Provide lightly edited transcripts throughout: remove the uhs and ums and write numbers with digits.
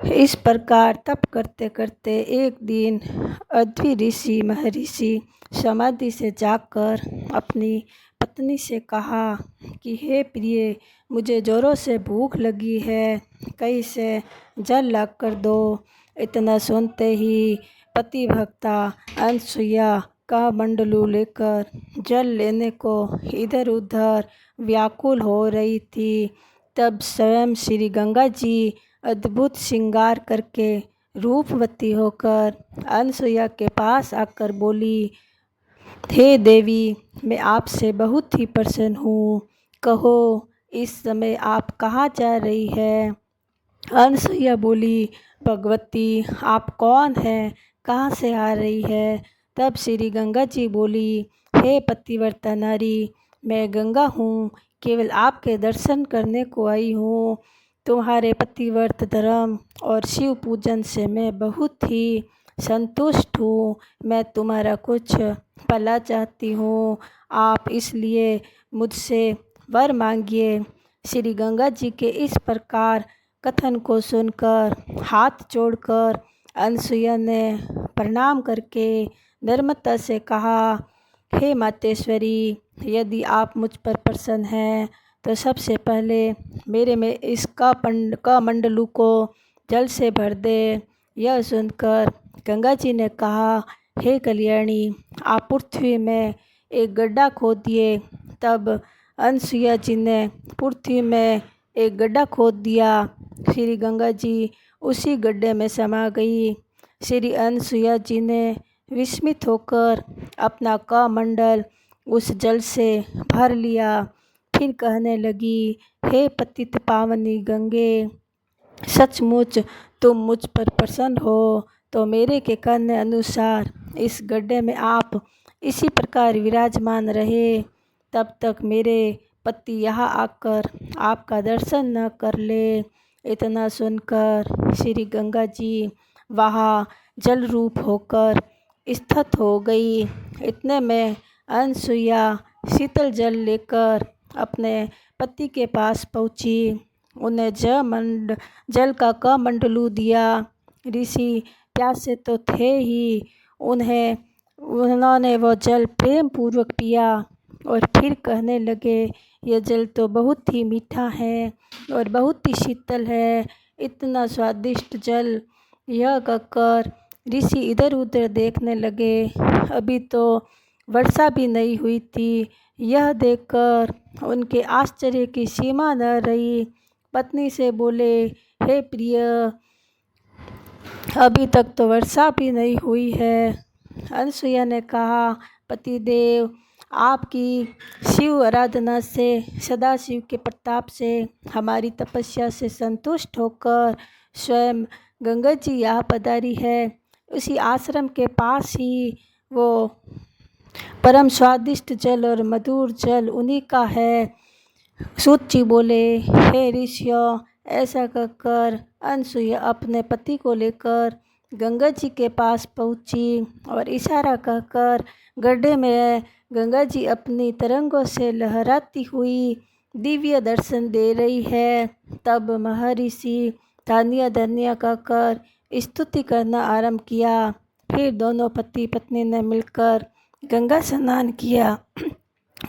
इस प्रकार तप करते करते एक दिन अध्वी ऋषि महर्षि समाधि से जाकर अपनी पत्नी से कहा कि हे प्रिय, मुझे जोरों से भूख लगी है, कहीं से जल ला कर दो। इतना सुनते ही पतिभक्ता अनसुईया का मंडलू लेकर जल लेने को इधर उधर व्याकुल हो रही थी। तब स्वयं श्री गंगा जी अद्भुत श्रृंगार करके रूपवती होकर अनसुईया के पास आकर बोली, हे देवी, मैं आपसे बहुत ही प्रसन्न हूँ, कहो इस समय आप कहाँ जा रही है। अनसुईया बोली, भगवती आप कौन हैं, कहाँ से आ रही है। तब श्री गंगा जी बोली, हे पतिव्रता नारी, मैं गंगा हूँ, केवल आपके दर्शन करने को आई हूँ। तुम्हारे पतिव्रत धर्म और शिव पूजन से मैं बहुत ही संतुष्ट हूँ। मैं तुम्हारा कुछ भला चाहती हूँ, आप इसलिए मुझसे वर मांगिए। श्री गंगा जी के इस प्रकार कथन को सुनकर हाथ जोड़कर अनसुईया ने प्रणाम करके नम्रता से कहा, हे मातेश्वरी, यदि आप मुझ पर प्रसन्न हैं तो सबसे पहले मेरे में इसका मंडलू को जल से भर दे। यह सुनकर गंगा जी ने कहा, हे कल्याणी, आप पृथ्वी में एक गड्ढा खोदिए। तब अनसुईया जी ने पृथ्वी में एक गड्ढा खोद दिया। श्री गंगा जी उसी गड्ढे में समा गई। श्री अनसुईया जी ने विस्मित होकर अपना कमंडल उस जल से भर लिया। फिर कहने लगी, हे पतित पावनी गंगे, सचमुच तुम मुझ पर प्रसन्न हो तो मेरे के कहने अनुसार इस गड्ढे में आप इसी प्रकार विराजमान रहे, तब तक मेरे पति यहाँ आकर आपका दर्शन न कर ले। इतना सुनकर श्री गंगा जी वहाँ जल रूप होकर स्थित हो गई। इतने में अनसुईया शीतल जल लेकर अपने पति के पास पहुँची। उन्हें जल का कमंडलू दिया। ऋषि प्यासे तो थे ही, उन्होंने वो जल प्रेम पूर्वक पिया और फिर कहने लगे, यह जल तो बहुत ही मीठा है और बहुत ही शीतल है, इतना स्वादिष्ट जल। यह कहकर ऋषि इधर उधर देखने लगे। अभी तो वर्षा भी नहीं हुई थी। यह देखकर उनके आश्चर्य की सीमा न रही। पत्नी से बोले, हे प्रिय, अभी तक तो वर्षा भी नहीं हुई है। अनसुईया ने कहा, पतिदेव, आपकी शिव आराधना से, सदाशिव के प्रताप से, हमारी तपस्या से संतुष्ट होकर स्वयं गंगा जी यहाँ पधारी है। उसी आश्रम के पास ही वो परम स्वादिष्ट जल और मधुर जल उन्हीं का है। सूत जी बोले, हे ऋषियों, ऐसा कहकर अनसुईया अपने पति को लेकर गंगा जी के पास पहुँची और इशारा कहकर गड्ढे में गंगा जी अपनी तरंगों से लहराती हुई दिव्य दर्शन दे रही है। तब महर्षि धन्य धन्य कहकर स्तुति करना आरंभ किया। फिर दोनों पति पत्नी ने मिलकर गंगा स्नान किया।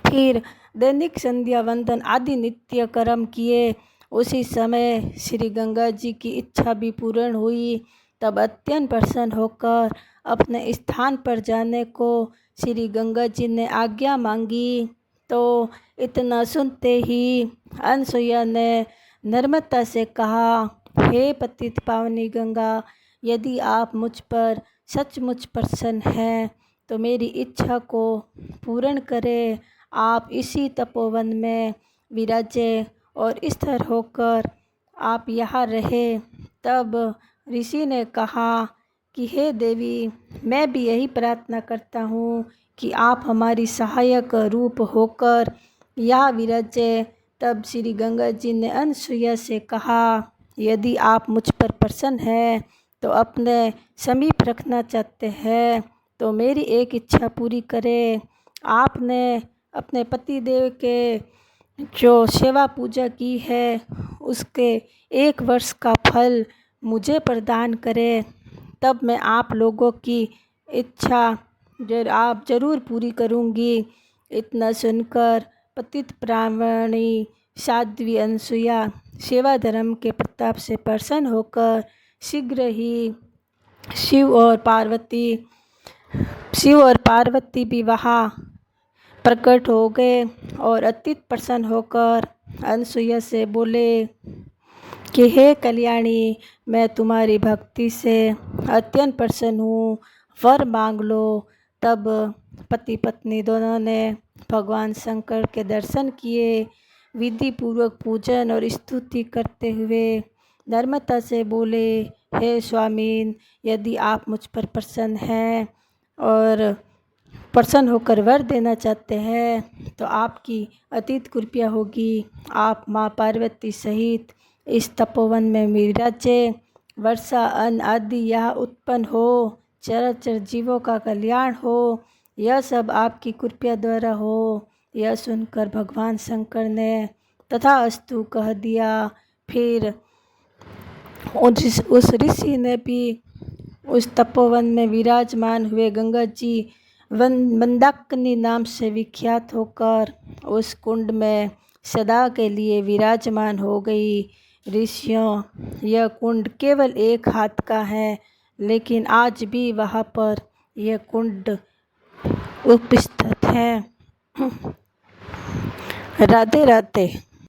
फिर दैनिक संध्या वंदन आदि नित्य कर्म किए। उसी समय श्री गंगा जी की इच्छा भी पूर्ण हुई। तब अत्यंत प्रसन्न होकर अपने स्थान पर जाने को श्री गंगा जी ने आज्ञा मांगी। तो इतना सुनते ही अनसुईया ने नम्रता से कहा, हे पतित पावनी गंगा, यदि आप मुझ पर सचमुच प्रसन्न हैं तो मेरी इच्छा को पूर्ण करें। आप इसी तपोवन में विराजे और स्थिर होकर आप यहाँ रहे। तब ऋषि ने कहा कि हे देवी, मैं भी यही प्रार्थना करता हूँ कि आप हमारी सहायक रूप होकर यहाँ विराजे। तब श्री गंगा जी ने अनसुईया से कहा, यदि आप मुझ पर प्रसन्न हैं तो अपने समीप रखना चाहते हैं तो मेरी एक इच्छा पूरी करें। आपने अपने पति देव के जो सेवा पूजा की है उसके 1 वर्ष का फल मुझे प्रदान करें, तब मैं आप लोगों की इच्छा आप जरूर पूरी करूँगी। इतना सुनकर पतित ब्राह्मणी साध्वी अनसुया सेवा धर्म के प्रताप से प्रसन्न होकर शीघ्र ही शिव और पार्वती भी वहाँ प्रकट हो गए और अत्यंत प्रसन्न होकर अनसुया से बोले कि हे कल्याणी, मैं तुम्हारी भक्ति से अत्यंत प्रसन्न हूँ, वर मांग लो। तब पति पत्नी दोनों ने भगवान शंकर के दर्शन किए, विधि पूर्वक पूजन और स्तुति करते हुए नम्रता से बोले, हे स्वामीन, यदि आप मुझ पर प्रसन्न हैं और प्रसन्न होकर वर देना चाहते हैं तो आपकी अतीत कृपया होगी। आप माँ पार्वती सहित इस तपोवन में विराजे, वर्षा अन्न आदि यहाँ उत्पन्न हो, चराचर जीवों का कल्याण हो, यह सब आपकी कृपया द्वारा हो। यह सुनकर भगवान शंकर ने तथास्तु कह दिया। फिर उस ऋषि ने भी उस तपोवन में विराजमान हुए गंगा जी मंदाकिनी नाम से विख्यात होकर उस कुंड में सदा के लिए विराजमान हो गई। ऋषियों, यह कुंड केवल 1 हाथ का है, लेकिन आज भी वहाँ पर यह कुंड उपस्थित है। राधे राधे।